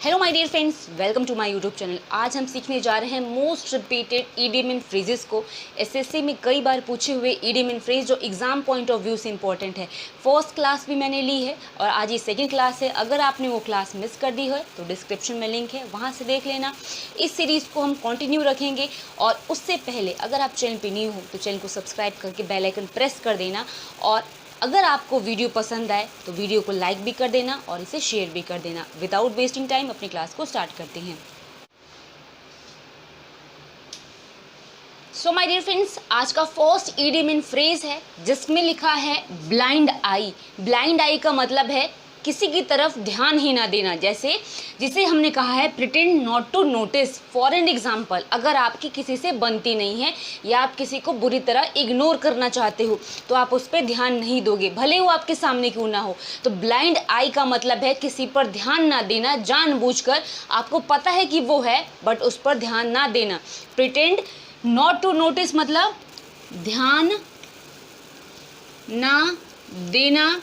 Hello my dear friends, welcome to my YouTube channel. आज हम सीखने जा रहे हैं most repeated idiom and phrases को। एसएससी में कई बार पूछे हुए ईडियम एंड फ्रेज जो एग्जाम पॉइंट ऑफ व्यू से इंपॉर्टेंट है। फर्स्ट क्लास भी मैंने ली है और आज ये सेकंड क्लास है। अगर आपने वो क्लास मिस कर दी है तो डिस्क्रिप्शन में लिंक है, वहाँ से देख लेना। इस सीरीज़ को हम कंटिन्यू रखेंगे और उससे पहले अगर आप चैनल पर न्यू हो तो चैनल को सब्सक्राइब करके बेल आइकन प्रेस कर देना। और अगर आपको वीडियो पसंद आए तो वीडियो को लाइक भी कर देना और इसे शेयर भी कर देना। विदाउट वेस्टिंग टाइम अपनी क्लास को स्टार्ट करते हैं। सो माय डियर फ्रेंड्स, आज का फर्स्ट ईडियम एंड फ्रेज है जिसमें लिखा है ब्लाइंड आई। ब्लाइंड आई का मतलब है किसी की तरफ ध्यान ही ना देना। जैसे जिसे हमने कहा है pretend not to notice. For an example, अगर आपकी किसी से बनती नहीं है या आप किसी को बुरी तरह इग्नोर करना चाहते हो तो आप उस पर ध्यान नहीं दोगे, भले वो आपके सामने क्यों ना हो। तो ब्लाइंड आई का मतलब है किसी पर ध्यान ना देना, जानबूझकर आपको पता है कि वो है बट उस पर ध्यान ना देना। प्रिटेंड नॉट टू नोटिस मतलब ध्यान ना देना।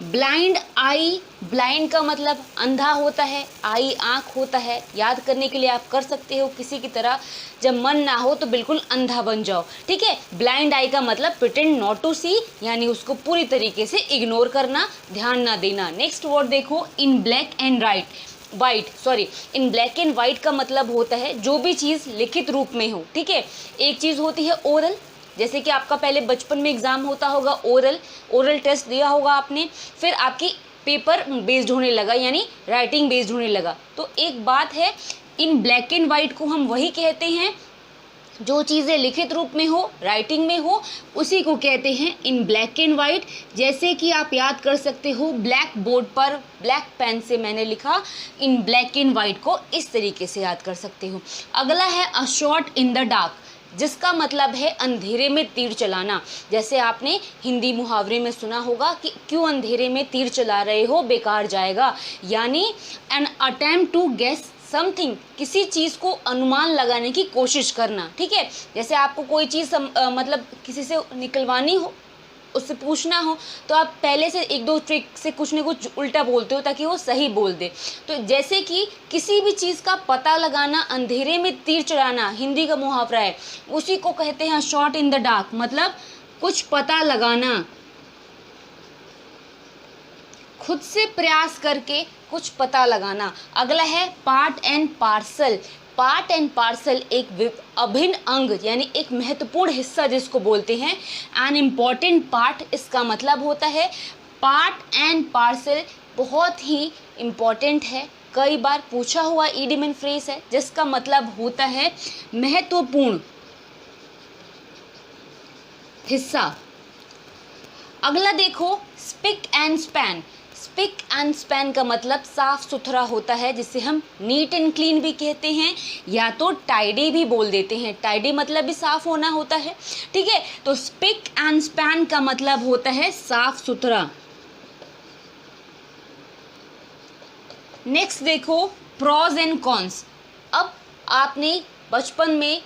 ब्लाइंड आई, ब्लाइंड का मतलब अंधा होता है, आई आँख होता है। याद करने के लिए आप कर सकते हो किसी की तरह, जब मन ना हो तो बिल्कुल अंधा बन जाओ, ठीक है। ब्लाइंड आई का मतलब प्रिटेंड नॉट टू सी, यानी उसको पूरी तरीके से इग्नोर करना, ध्यान ना देना। नेक्स्ट वर्ड देखो, in black and in black and white का मतलब होता है जो भी चीज़ लिखित रूप में हो, ठीक है। एक चीज़ होती है ओरल, जैसे कि आपका पहले बचपन में एग्ज़ाम होता होगा ओरल टेस्ट दिया होगा आपने, फिर आपकी पेपर बेस्ड होने लगा यानी राइटिंग बेस्ड होने लगा। तो एक बात है, इन ब्लैक एंड वाइट को हम वही कहते हैं जो चीज़ें लिखित रूप में हो, राइटिंग में हो, उसी को कहते हैं इन ब्लैक एंड वाइट। जैसे कि आप याद कर सकते हो ब्लैक बोर्ड पर ब्लैक पेन से मैंने लिखा, इन ब्लैक एंड वाइट को इस तरीके से याद कर सकते हो। अगला है a shot in the dark, जिसका मतलब है अंधेरे में तीर चलाना। जैसे आपने हिंदी मुहावरे में सुना होगा कि क्यों अंधेरे में तीर चला रहे हो, बेकार जाएगा। यानी an attempt to guess something, किसी चीज़ को अनुमान लगाने की कोशिश करना, ठीक है। जैसे आपको कोई चीज़ मतलब किसी से निकलवानी हो, उससे पूछना हो, तो आप पहले से एक दो ट्रिक से कुछ न कुछ उल्टा बोलते हो ताकि वो सही बोल दे। तो जैसे कि किसी भी चीज़ का पता लगाना, अंधेरे में तीर चलाना हिंदी का मुहावरा है, उसी को कहते हैं शॉट इन द डार्क, मतलब कुछ पता लगाना, खुद से प्रयास करके कुछ पता लगाना। अगला है part and parcel. Part and parcel एक अभिन्न अंग यानी एक महत्वपूर्ण हिस्सा जिसको बोलते हैं, एन इम्पॉर्टेंट पार्ट इसका मतलब होता है। पार्ट एंड पार्सल बहुत ही इम्पॉर्टेंट है, कई बार पूछा हुआ ईडियम एंड फ्रेज है जिसका मतलब होता है महत्वपूर्ण हिस्सा। अगला देखो spick and span. Spick and span का मतलब साफ सुथरा होता है, जिसे हम नीट एंड क्लीन भी कहते हैं या तो टाइडी भी बोल देते हैं। टाइडी मतलब भी साफ होना होता है, ठीक है। तो स्पिक एंड स्पैन का मतलब होता है साफ सुथरा। नेक्स्ट देखो प्रॉज एंड कॉन्स। अब आपने बचपन में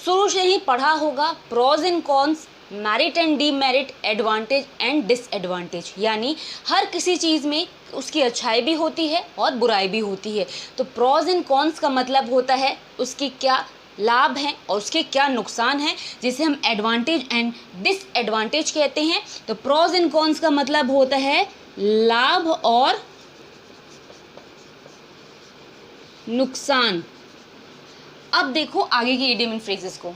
शुरू से ही पढ़ा होगा pros and cons, merit and demerit, advantage and disadvantage. यानी हर किसी चीज़ में उसकी अच्छाई भी होती है और बुराई भी होती है। तो प्रॉज एंड कॉन्स का मतलब होता है उसकी क्या लाभ हैं और उसके क्या नुकसान हैं, जिसे हम एडवांटेज एंड डिसएडवांटेज कहते हैं। तो प्रॉज एंड कॉन्स का मतलब होता है लाभ और नुकसान। अब देखो आगे की ईडियम एंड फ्रेजेस को।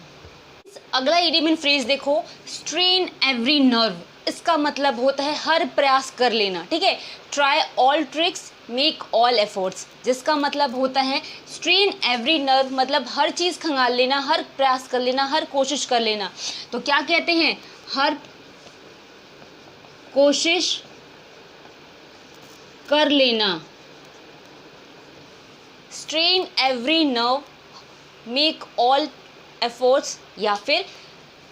अगला ईडियम एंड फ्रेज देखो, स्ट्रेन एवरी नर्व। इसका मतलब होता है हर प्रयास कर लेना, ठीक है। Try all tricks, make all efforts, जिसका मतलब होता है स्ट्रेन एवरी नर्व मतलब हर चीज़ खंगाल लेना, हर प्रयास कर लेना, हर कोशिश कर लेना। तो क्या कहते हैं, हर कोशिश कर लेना। Strain every nerve, make all efforts या फिर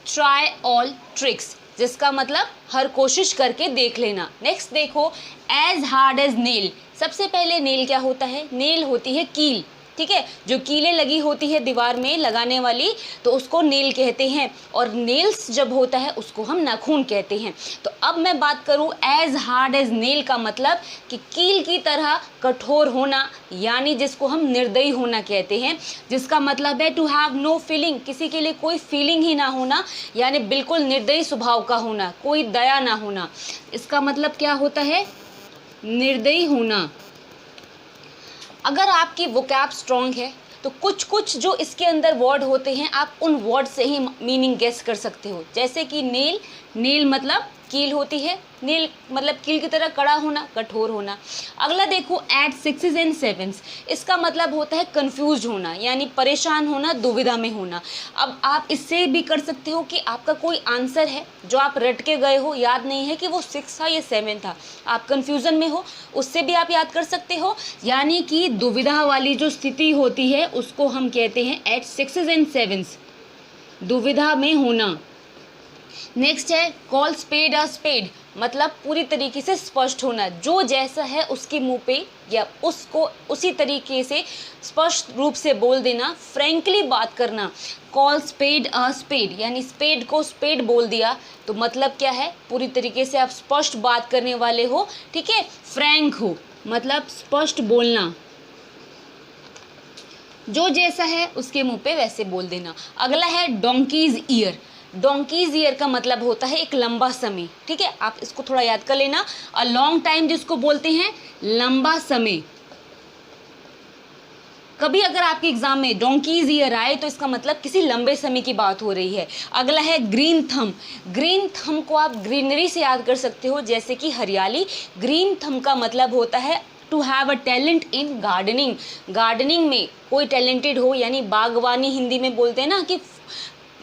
ट्राई ऑल ट्रिक्स, जिसका मतलब हर कोशिश करके देख लेना। नेक्स्ट देखो एज हार्ड एज नेल। सबसे पहले नेल क्या होता है, नेल होती है कील, ठीक है, जो कीलें लगी होती है दीवार में लगाने वाली, तो उसको नेल कहते हैं, और नेल्स जब होता है उसको हम नाखून कहते हैं। तो अब मैं बात करूं एज हार्ड एज नेल का मतलब कि कील की तरह कठोर होना, यानी जिसको हम निर्दयी होना कहते हैं, जिसका मतलब है टू हैव नो फीलिंग, किसी के लिए कोई फीलिंग ही ना होना, यानी बिल्कुल निर्दयी स्वभाव का होना, कोई दया ना होना। इसका मतलब क्या होता है? निर्दयी होना। अगर आपकी वोकैब स्ट्रॉन्ग है तो कुछ कुछ जो इसके अंदर वर्ड होते हैं आप उन वर्ड से ही मीनिंग गेस कर सकते हो। जैसे कि नेल, नेल मतलब कील होती है, नेल मतलब कील की तरह कड़ा होना, कठोर होना। अगला देखो एट सिक्सेस एंड सेवन्स, इसका मतलब होता है कंफ्यूज होना, यानी परेशान होना, दुविधा में होना। अब आप इससे भी कर सकते हो कि आपका कोई आंसर है जो आप रट के गए हो, याद नहीं है कि वो 6 था या 7 था, आप कंफ्यूजन में हो, उससे भी आप याद कर सकते हो। यानी कि दुविधा वाली जो स्थिति होती है उसको हम कहते हैं एट सिक्सेस एंड सेवन्स, दुविधा में होना। नेक्स्ट है कॉल स्पेड अ स्पेड, मतलब पूरी तरीके से स्पष्ट होना, जो जैसा है उसके मुंह पे या उसको उसी तरीके से स्पष्ट रूप से बोल देना, फ्रैंकली बात करना। कॉल स्पेड अ स्पेड, यानी स्पेड को स्पेड बोल दिया, तो मतलब क्या है? पूरी तरीके से आप स्पष्ट बात करने वाले हो, ठीक है, फ्रैंक हो, मतलब स्पष्ट बोलना, जो जैसा है उसके मुंह पे वैसे बोल देना। अगला है डोंकीज ईयर, डोंकीज ईयर का मतलब होता है एक लंबा समय, ठीक है, आप इसको थोड़ा याद कर लेना। अ लॉन्ग टाइम जिसको बोलते हैं लंबा समय। कभी अगर आपके एग्जाम में डोंकीज ईयर आए तो इसका मतलब किसी लंबे समय की बात हो रही है। अगला है ग्रीन थम, ग्रीन थम को आप ग्रीनरी से याद कर सकते हो, जैसे कि हरियाली। ग्रीन थम का मतलब होता है to have a talent in gardening, gardening में कोई टैलेंटेड हो, यानी बागवानी हिंदी में बोलते हैं ना कि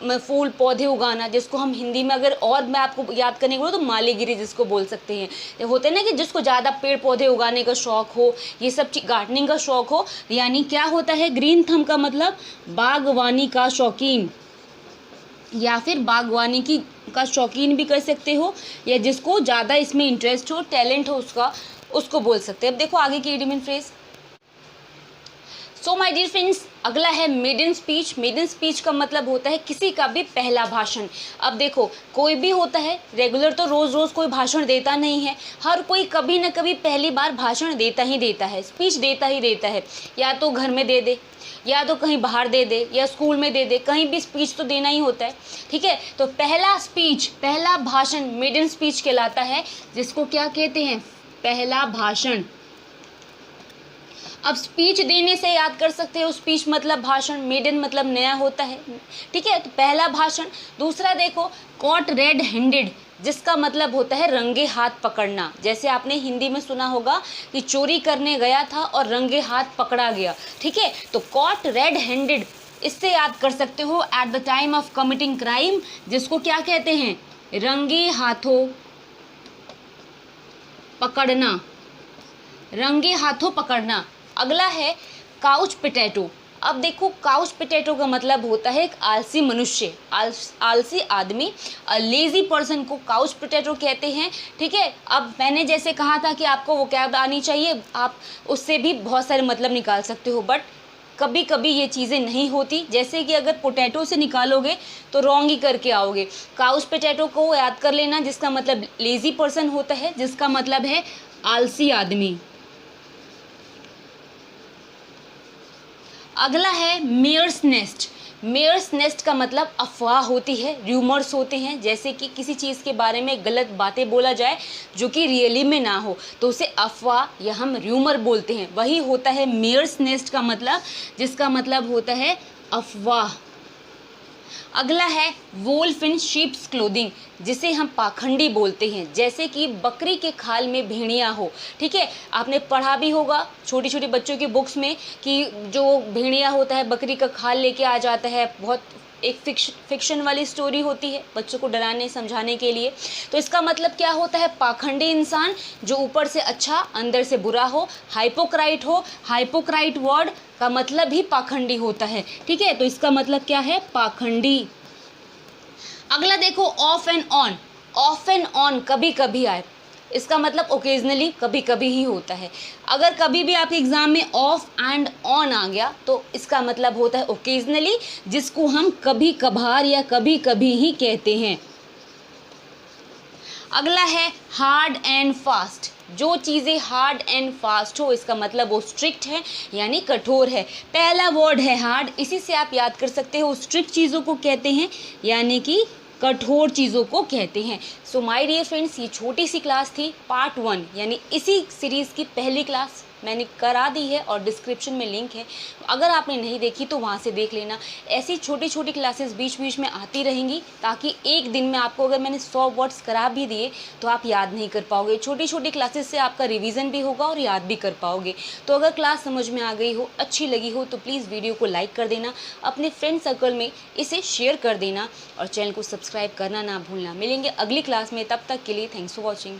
फूल पौधे उगाना, जिसको हम हिंदी में अगर और मैं आपको याद करने को बोलूँ तो मालीगिरी जिसको बोल सकते हैं। ये होते हैं ना कि जिसको ज़्यादा पेड़ पौधे उगाने का शौक हो, ये सब गार्डनिंग का शौक हो, यानी क्या होता है ग्रीन थम का मतलब बागवानी का शौकीन, या फिर बागवानी की का शौकीन भी कर सकते हो, या जिसको ज़्यादा इसमें इंटरेस्ट हो, टैलेंट हो उसका, उसको बोल सकते हैं। अब देखो आगे की idiom phrase. So my dear friends, अगला है मेडन स्पीच। मेडन स्पीच का मतलब होता है किसी का भी पहला भाषण। अब देखो कोई भी होता है, रेगुलर तो रोज़ रोज़ कोई भाषण देता नहीं है, हर कोई कभी ना कभी पहली बार भाषण देता ही देता है, स्पीच देता ही देता है, या तो घर में दे दे, या तो कहीं बाहर दे दे, या स्कूल में दे दे, कहीं भी स्पीच तो देना ही होता है, ठीक है। तो पहला स्पीच, पहला भाषण मेडन स्पीच कहलाता है, जिसको क्या कहते हैं? पहला भाषण। अब स्पीच देने से याद कर सकते हो, स्पीच मतलब भाषण, मेडन मतलब नया होता है, ठीक है, तो पहला भाषण। दूसरा देखो कॉट रेड हैंडेड, जिसका मतलब होता है रंगे हाथ पकड़ना। जैसे आपने हिंदी में सुना होगा कि चोरी करने गया था और रंगे हाथ पकड़ा गया, ठीक है, तो कॉट रेड हैंडेड, इससे याद कर सकते हो at the time of committing crime, जिसको क्या कहते हैं? रंगे हाथों पकड़ना, रंगे हाथों पकड़ना। अगला है काउच पोटैटो। अब देखो काउच पोटैटो का मतलब होता है एक आलसी मनुष्य, आलसी आदमी, लेजी पर्सन को काउच पोटैटो कहते हैं, ठीक है। अब मैंने जैसे कहा था कि आपको वोकैब आनी चाहिए, आप उससे भी बहुत सारे मतलब निकाल सकते हो, बट कभी कभी ये चीज़ें नहीं होती, जैसे कि अगर पोटैटो से निकालोगे तो रॉन्ग ही करके आओगे। काउच पोटैटो को याद कर लेना, जिसका मतलब लेजी पर्सन होता है, जिसका मतलब है आलसी आदमी। अगला है मेयर्स नेस्ट। मेयर्स नेस्ट का मतलब अफवाह होती है, र्यूमर्स होते हैं, जैसे कि किसी चीज़ के बारे में गलत बातें बोला जाए जो कि रियली में ना हो, तो उसे अफवाह या हम र्यूमर बोलते हैं, वही होता है मेयर्स नेस्ट का मतलब, जिसका मतलब होता है अफवाह। अगला है वोल्फ इन शीप्स क्लोथिंग, जिसे हम पाखंडी बोलते हैं, जैसे कि बकरी के खाल में भेड़िया हो, ठीक है, आपने पढ़ा भी होगा छोटी छोटी बच्चों की बुक्स में कि जो भेड़िया होता है बकरी का खाल लेके आ जाता है, बहुत एक फिक्शन वाली स्टोरी होती है बच्चों को डराने समझाने के लिए। तो इसका मतलब क्या होता है? पाखंडी इंसान जो ऊपर से अच्छा अंदर से बुरा हो, हाइपोक्राइट हो, हाइपोक्राइट वर्ड का मतलब ही पाखंडी होता है, ठीक है, तो इसका मतलब क्या है? पाखंडी। अगला देखो of and on. Of and on कभी कभी आए, इसका मतलब ओकेजनली, कभी कभी ही होता है। अगर कभी भी आपके एग्ज़ाम में ऑफ एंड ऑन आ गया तो इसका मतलब होता है ओकेजनली, जिसको हम कभी कभार या कभी कभी ही कहते हैं। अगला है हार्ड एंड फास्ट। जो चीज़ें हार्ड एंड फास्ट हो इसका मतलब वो स्ट्रिक्ट है यानी कठोर है। पहला वर्ड है हार्ड, इसी से आप याद कर सकते हो स्ट्रिक्ट चीज़ों को कहते हैं यानी कि कठोर चीज़ों को कहते हैं। सो माय डियर फ्रेंड्स, ये छोटी सी क्लास थी पार्ट 1 यानी इसी सीरीज़ की पहली क्लास मैंने करा दी है और डिस्क्रिप्शन में लिंक है, अगर आपने नहीं देखी तो वहाँ से देख लेना। ऐसी छोटी छोटी क्लासेस बीच बीच में आती रहेंगी ताकि एक दिन में आपको अगर मैंने 100 वर्ड्स करा भी दिए तो आप याद नहीं कर पाओगे। छोटी छोटी क्लासेस से आपका रिवीजन भी होगा और याद भी कर पाओगे। तो अगर क्लास समझ में आ गई हो, अच्छी लगी हो तो प्लीज़ वीडियो को लाइक कर देना, अपने फ्रेंड सर्कल में इसे शेयर कर देना और चैनल को सब्सक्राइब करना ना भूलना। मिलेंगे अगली क्लास में, तब तक के लिए थैंक्स फॉर वॉचिंग।